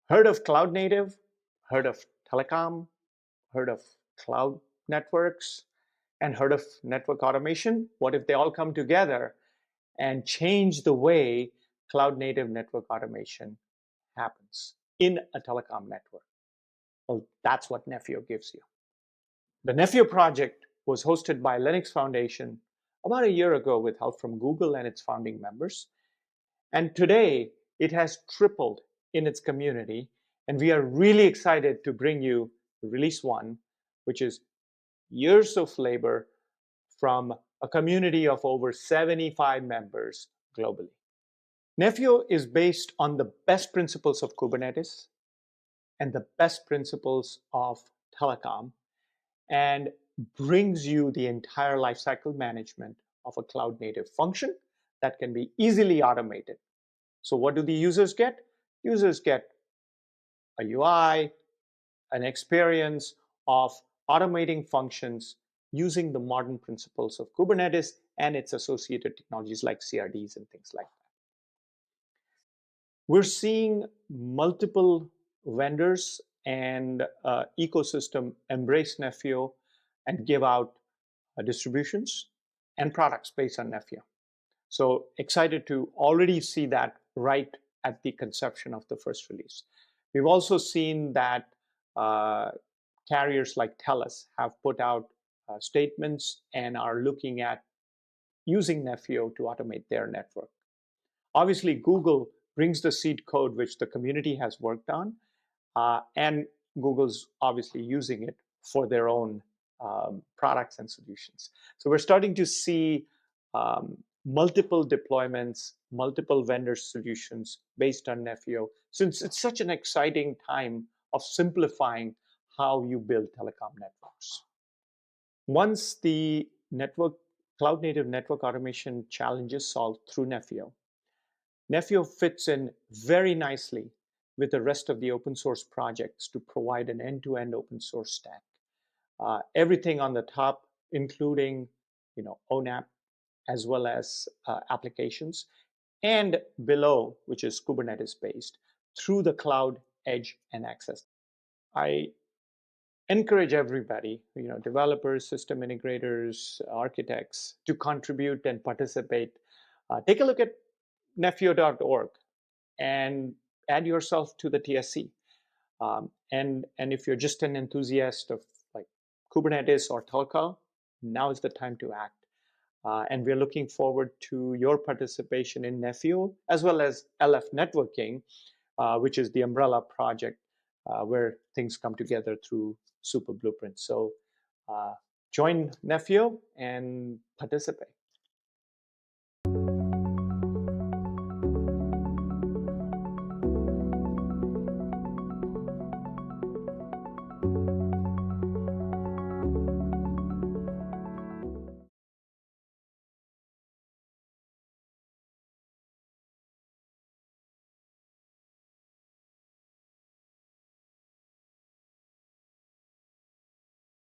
Heard of cloud native? Heard of telecom? Heard of cloud networks? And heard of network automation? What if they all come together and change the way cloud native network automation happens in a telecom network? Well, that's what Nephio gives you. The Nephio project was hosted by Linux Foundation about a year ago with help from Google and its founding members. And today it has tripled in its community. And we are really excited to bring you release one, which is years of labor from a community of over 75 members globally. Nephio is based on the best principles of Kubernetes and the best principles of telecom, and brings you the entire lifecycle management of a cloud native function that can be easily automated. So what do the users get? Users get a UI, an experience of automating functions using the modern principles of Kubernetes and its associated technologies like CRDs and things like that. We're seeing multiple vendors and ecosystem embrace Nephio and give out distributions and products based on Nephio. So excited to already see that right at the conception of the first release. We've also seen that carriers like TELUS have put out statements and are looking at using Nephio to automate their network. Obviously, Google brings the seed code which the community has worked on, and Google's obviously using it for their own products and solutions. So we're starting to see multiple deployments, multiple vendor solutions based on Nephio, since it's such an exciting time of simplifying how you build telecom networks. Once the cloud native network automation challenge is solved through Nephio, Nephio fits in very nicely with the rest of the open source projects to provide an end-to-end open source stack. Everything on the top, including ONAP, as well as applications, and below, which is Kubernetes based, through the cloud, edge, and access. I encourage everybody, developers, system integrators, architects, to contribute and participate. Take a look at nephio.org and add yourself to the TSC. And if you're just an enthusiast of like Kubernetes or Telco, now is the time to act. And we're looking forward to your participation in Nephio, as well as LF Networking, which is the umbrella project where things come together through Super Blueprint. So join Nephio and participate.